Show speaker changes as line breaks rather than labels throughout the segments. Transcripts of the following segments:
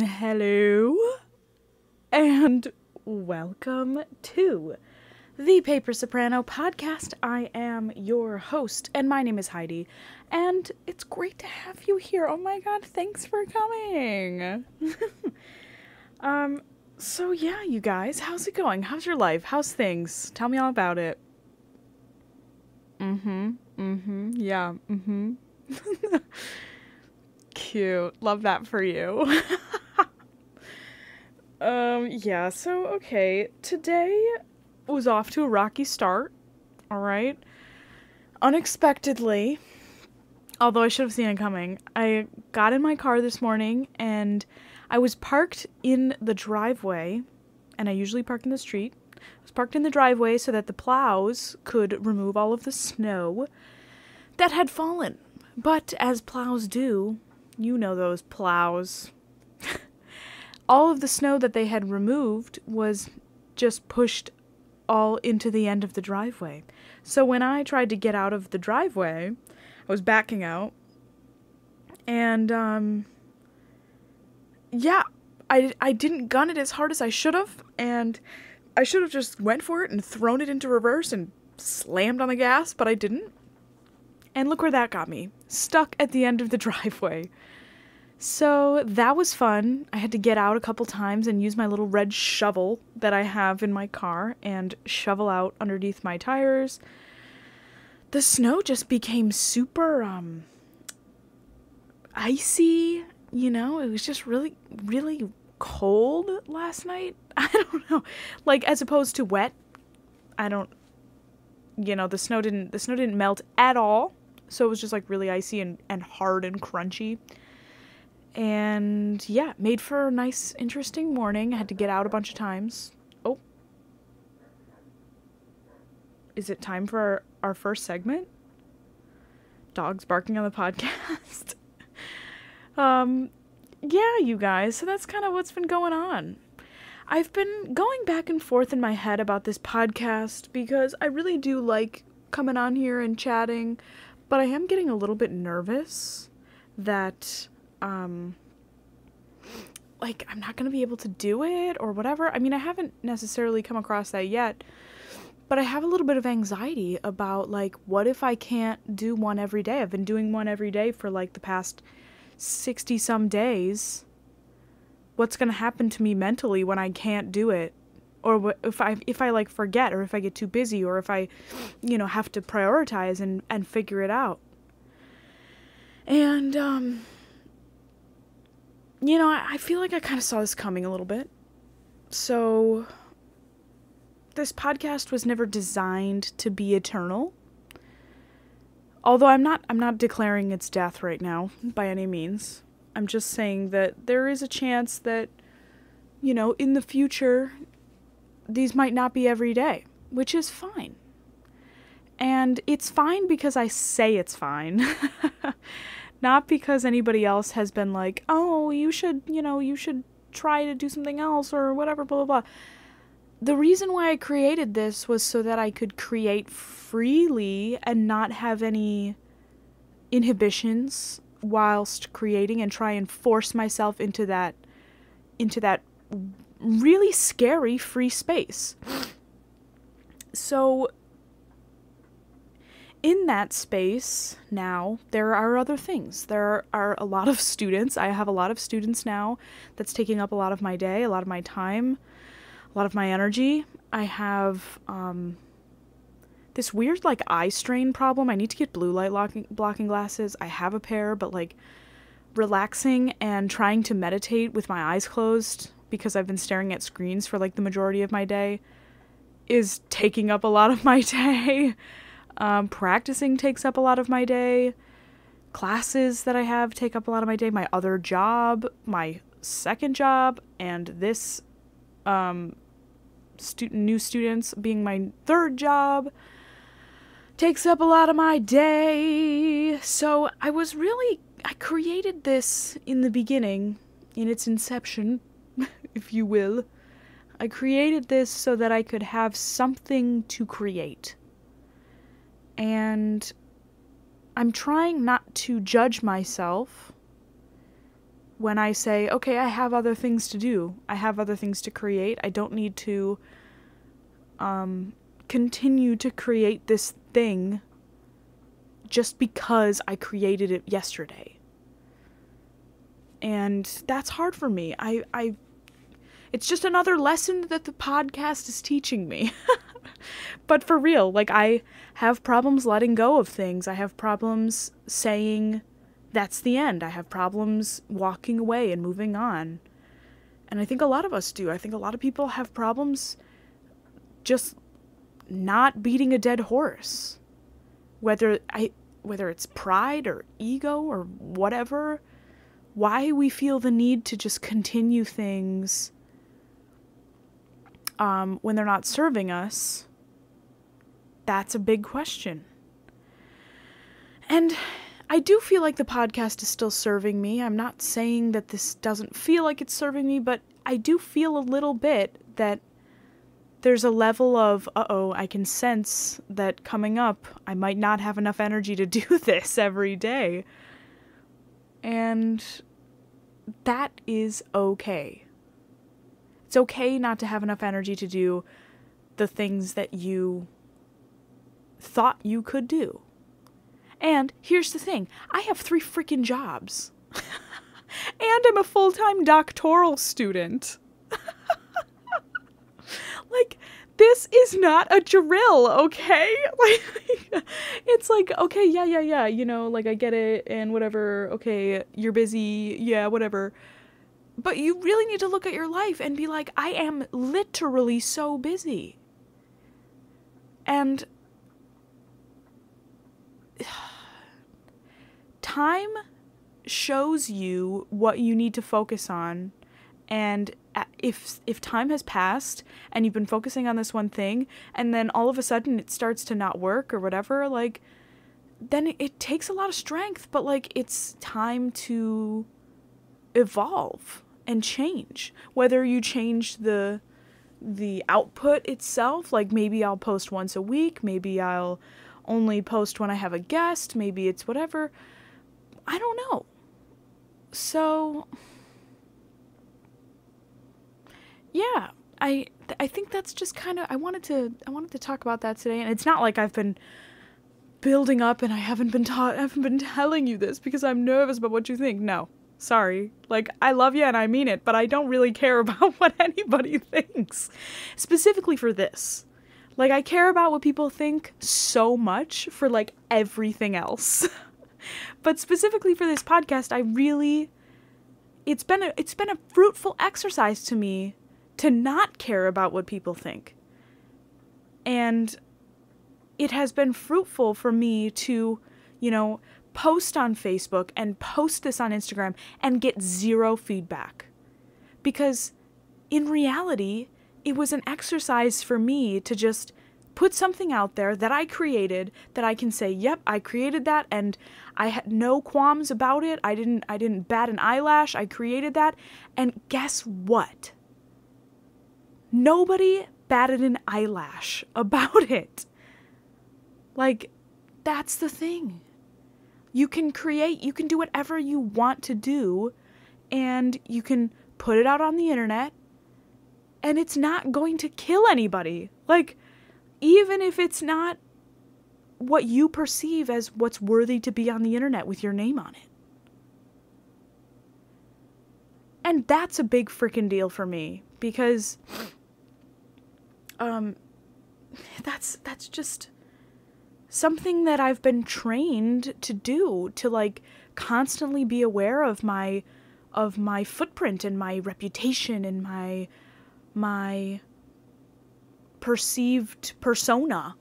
Hello, and welcome to the Paper Soprano podcast. I am your host, and my name is Heidi, and it's great to have you here. Oh my god, thanks for coming. So yeah, you guys, how's it going? How's your life? How's things? Tell me all about it. Yeah, Cute. Love that for you. Yeah, so, okay. Today was off to a rocky start, alright? Unexpectedly, although I should have seen it coming, I got in my car this morning, and I was parked in the driveway, and I usually park in the street. I was parked in the driveway so that the plows could remove all of the snow that had fallen. But as plows do, you know those plows. All of the snow that they had removed was just pushed all into the end of the driveway. So when I tried to get out of the driveway, I was backing out, and yeah, I didn't gun it as hard as I should have, and I should have just went for it and thrown it into reverse and slammed on the gas, but I didn't. And look where that got me. Stuck at the end of the driveway. So that was fun. I had to get out a couple times and use my little red shovel that I have in my car and shovel out underneath my tires. The snow just became super, icy, you know? It was just really, really cold last night. I don't know. Like, as opposed to wet. The snow didn't melt at all. So it was just, like, really icy and hard and crunchy. And, yeah, made for a nice, interesting morning. I had to get out a bunch of times. Oh. Is it time for our first segment? Dogs barking on the podcast. Yeah, you guys. So that's kind of what's been going on. I've been going back and forth in my head about this podcast because I really do like coming on here and chatting, but I am getting a little bit nervous that, I'm not going to be able to do it or whatever. I mean, I haven't necessarily come across that yet, but I have a little bit of anxiety about, what if I can't do one every day? I've been doing one every day for, the past 60-some days. What's going to happen to me mentally when I can't do it? Or if I forget, or if I get too busy, or if I, have to prioritize and figure it out. And, I feel like I kind of saw this coming a little bit. So, this podcast was never designed to be eternal. Although I'm not declaring its death right now, by any means. I'm just saying that there is a chance that, in the future, these might not be every day, which is fine. And it's fine because I say it's fine. Not because anybody else has been like, oh, you should try to do something else or whatever, blah, blah, blah. The reason why I created this was so that I could create freely and not have any inhibitions whilst creating and try and force myself into that really scary free space. So in that space now, there are other things. There are a lot of students. I have a lot of students now that's taking up a lot of my day, a lot of my time, a lot of my energy. I have this weird eye strain problem. I need to get blue light blocking glasses. I have a pair, but relaxing and trying to meditate with my eyes closed because I've been staring at screens for the majority of my day is taking up a lot of my day. Practicing takes up a lot of my day. Classes that I have take up a lot of my day. My other job, my second job, and this new students being my third job takes up a lot of my day. So I created this in the beginning, in its inception, if you will. I created this so that I could have something to create. And I'm trying not to judge myself when I say, okay, I have other things to do. I have other things to create. I don't need to continue to create this thing just because I created it yesterday. And that's hard for me. It's just another lesson that the podcast is teaching me. But for real, like, I have problems letting go of things. I have problems saying that's the end. I have problems walking away and moving on. And I think a lot of us do. I think a lot of people have problems just not beating a dead horse. Whether it's pride or ego or whatever, why we feel the need to just continue things when they're not serving us, that's a big question. And I do feel like the podcast is still serving me. I'm not saying that this doesn't feel like it's serving me, but I do feel a little bit that there's a level of, I can sense that coming up, I might not have enough energy to do this every day. And that is okay. It's okay not to have enough energy to do the things that you thought you could do. And here's the thing. I have 3 freaking jobs. And I'm a full-time doctoral student. Like, this is not a drill, okay? Like, it's like, okay, yeah, you know, like, I get it, and whatever, okay, you're busy, yeah, whatever. But you really need to look at your life and be like, I am literally so busy. And time shows you what you need to focus on, and if time has passed and you've been focusing on this one thing and then all of a sudden it starts to not work or whatever, like, then it takes a lot of strength, but like, it's time to evolve and change. Whether you change the output itself, like maybe I'll post once a week, maybe I'll only post when I have a guest, maybe it's whatever, I don't know. So yeah, I think that's just kind of, I wanted to talk about that today. And it's not like I've been building up and I haven't been telling you this because I'm nervous about what you think. No, sorry. Like, I love you and I mean it, but I don't really care about what anybody thinks. Specifically for this. Like, I care about what people think so much for, like, everything else. But specifically for this podcast, it's been a fruitful exercise to me to not care about what people think. And it has been fruitful for me to, you know, post on Facebook and post this on Instagram and get 0 feedback. Because in reality, it was an exercise for me to just put something out there that I created that I can say, yep, I created that and I had no qualms about it. I didn't bat an eyelash. I created that. And guess what? Nobody batted an eyelash about it. Like, that's the thing. You can create, you can do whatever you want to do, and you can put it out on the internet, and it's not going to kill anybody. Like, even if it's not what you perceive as what's worthy to be on the internet with your name on it. And that's a big freaking deal for me, because that's just something that I've been trained to do, to like constantly be aware of my footprint and my reputation and my perceived persona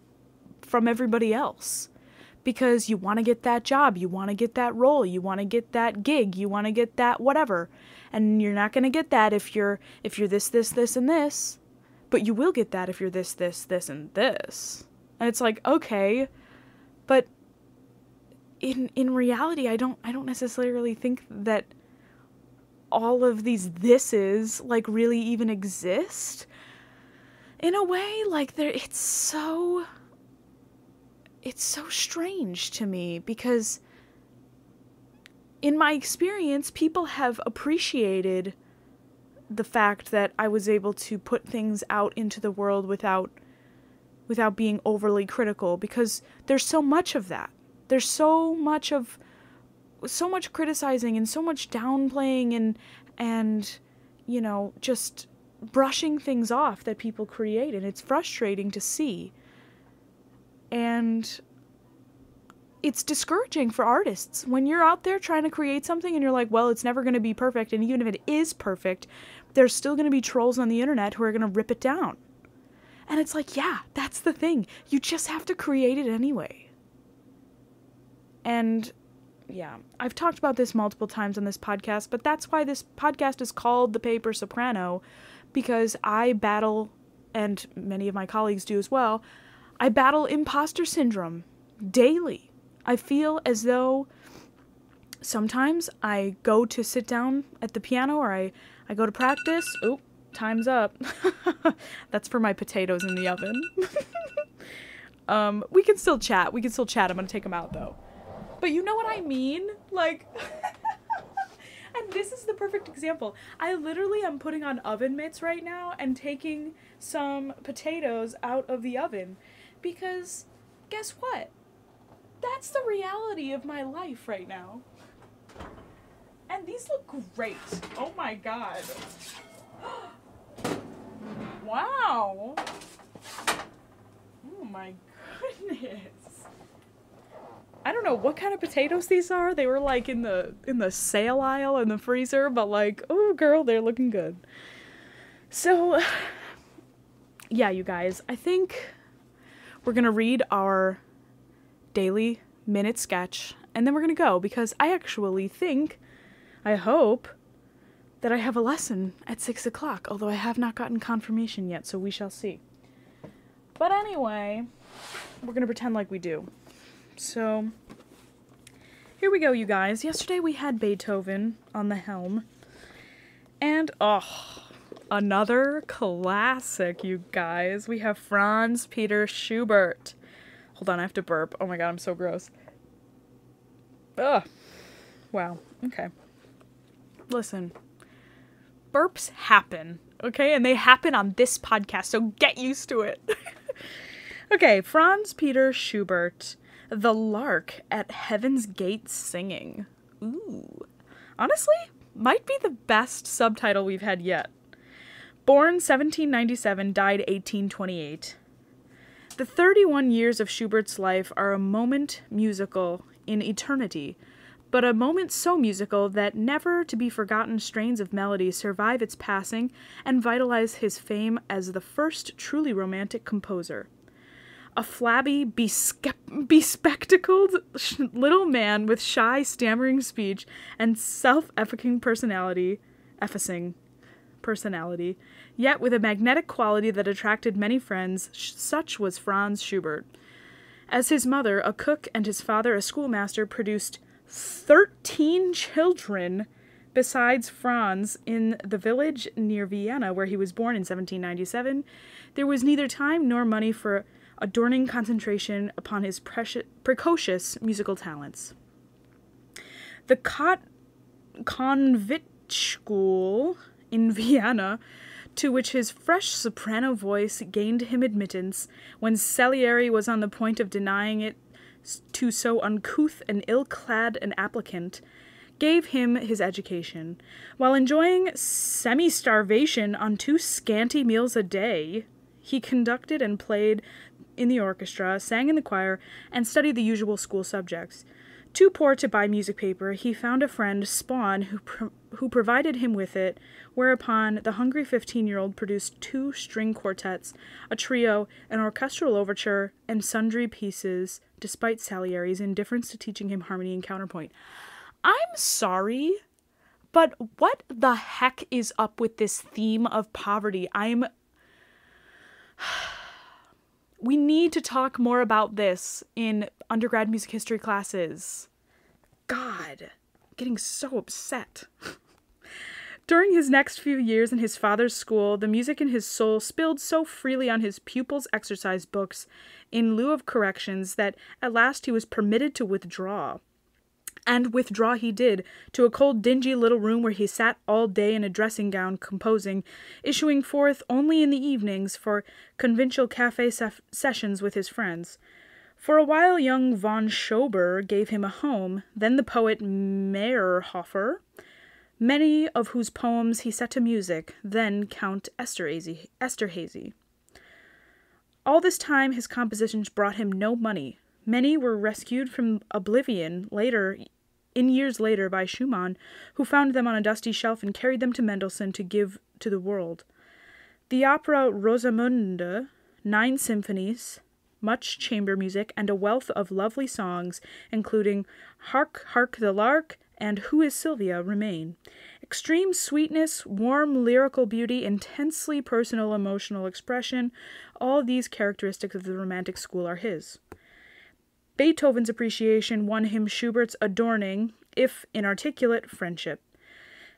from everybody else. Because you want to get that job, you want to get that role, you want to get that gig, you want to get that whatever. And you're not going to get that if you're this, and this. But you will get that if you're this, and this. And it's like, okay, but in reality, I don't necessarily think that all of these thises like really even exist. In a way, like it's so strange to me, because in my experience, people have appreciated the fact that I was able to put things out into the world without being overly critical, because there's so much of that. There's so much criticizing and so much downplaying and you know, just brushing things off that people create, and it's frustrating to see. And it's discouraging for artists when you're out there trying to create something and you're like, well, it's never going to be perfect, and even if it is perfect, there's still going to be trolls on the internet who are going to rip it down. And it's like, yeah, that's the thing. You just have to create it anyway. And yeah, I've talked about this multiple times on this podcast, but that's why this podcast is called The Paper Soprano, because I battle, and many of my colleagues do as well, I battle imposter syndrome daily. I feel as though sometimes I go to sit down at the piano, or I go to practice. Oh, time's up. That's for my potatoes in the oven. We can still chat. I'm gonna take them out though. But you know what I mean? Like, and this is the perfect example. I literally am putting on oven mitts right now and taking some potatoes out of the oven, because guess what? That's the reality of my life right now. And these look great. Oh my god. Wow. Oh my goodness. I don't know what kind of potatoes these are. They were like in the sale aisle in the freezer, but like, oh girl, they're looking good. So yeah, you guys, I think we're gonna read our daily minute sketch and then we're gonna go, because I actually think, I hope, that I have a lesson at 6 o'clock, although I have not gotten confirmation yet, so we shall see. But anyway, we're gonna pretend like we do. So, here we go, you guys. Yesterday we had Beethoven on the helm. And, another classic, you guys. We have Franz Peter Schubert. Hold on, I have to burp. Oh my god, I'm so gross. Ugh. Wow, okay. Listen. Burps happen, okay? And they happen on this podcast, so get used to it. Okay, Franz Peter Schubert. The Lark at Heaven's Gate Singing. Ooh. Honestly, might be the best subtitle we've had yet. Born 1797, died 1828. The 31 years of Schubert's life are a moment musical in eternity, but a moment so musical that never-to-be-forgotten strains of melody survive its passing and vitalize his fame as the first truly romantic composer. A flabby, bespectacled little man with shy, stammering speech and self-effacing personality, yet with a magnetic quality that attracted many friends, such was Franz Schubert. As his mother, a cook, and his father, a schoolmaster, produced 13 children besides Franz in the village near Vienna, where he was born in 1797, there was neither time nor money for adorning concentration upon his precocious musical talents. The Conventschule in Vienna, to which his fresh soprano voice gained him admittance when Salieri was on the point of denying it to so uncouth and ill-clad an applicant, gave him his education. While enjoying semi-starvation on 2 scanty meals a day, he conducted and played in the orchestra, sang in the choir, and studied the usual school subjects. Too poor to buy music paper, he found a friend, Spawn, who provided him with it, whereupon the hungry 15-year-old produced 2 string quartets, a trio, an orchestral overture, and sundry pieces, despite Salieri's indifference to teaching him harmony and counterpoint. I'm sorry, but what the heck is up with this theme of poverty? We need to talk more about this in undergrad music history classes. God, I'm getting so upset. During his next few years in his father's school, the music in his soul spilled so freely on his pupils' exercise books in lieu of corrections that at last he was permitted to withdraw. And withdraw he did, to a cold dingy little room where he sat all day in a dressing gown composing, issuing forth only in the evenings for conventual cafe sessions with his friends. For a while young von Schober gave him a home, then the poet Meyerhofer, many of whose poems he set to music, then Count Esterhazy. All this time his compositions brought him no money. Many were rescued from oblivion years later by Schumann, who found them on a dusty shelf and carried them to Mendelssohn to give to the world. The opera Rosamunde, 9 symphonies, much chamber music, and a wealth of lovely songs, including Hark, Hark the Lark and Who is Sylvia, remain. Extreme sweetness, warm lyrical beauty, intensely personal emotional expression, all these characteristics of the Romantic school are his. Beethoven's appreciation won him Schubert's adorning, if inarticulate, friendship.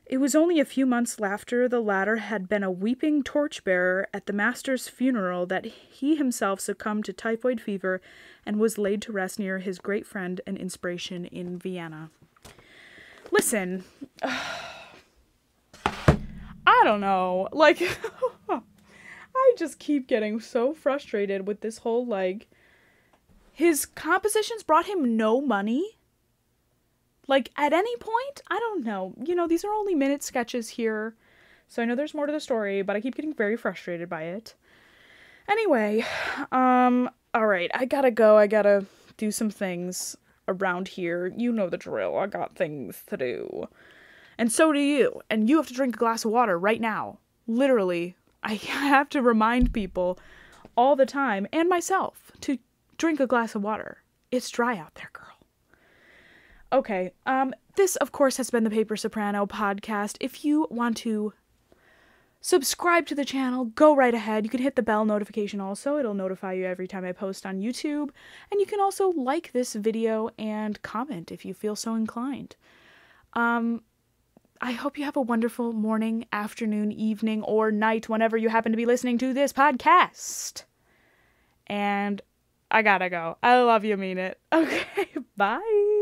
It was only a few months after the latter had been a weeping torchbearer at the master's funeral that he himself succumbed to typhoid fever and was laid to rest near his great friend and inspiration in Vienna. Listen, I don't know, like, I just keep getting so frustrated with this whole, like, his compositions brought him no money? Like, at any point? I don't know. You know, these are only minute sketches here, so I know there's more to the story, but I keep getting very frustrated by it. Anyway, alright, I gotta go. I gotta do some things around here. You know the drill. I got things to do. And so do you. And you have to drink a glass of water right now. Literally, I have to remind people all the time, and myself, to drink a glass of water. It's dry out there, girl. Okay, this, of course, has been the Paper Soprano podcast. If you want to subscribe to the channel, go right ahead. You can hit the bell notification also. It'll notify you every time I post on YouTube. And you can also like this video and comment if you feel so inclined. I hope you have a wonderful morning, afternoon, evening, or night whenever you happen to be listening to this podcast. And I gotta go. I love you, mean it. Okay, bye.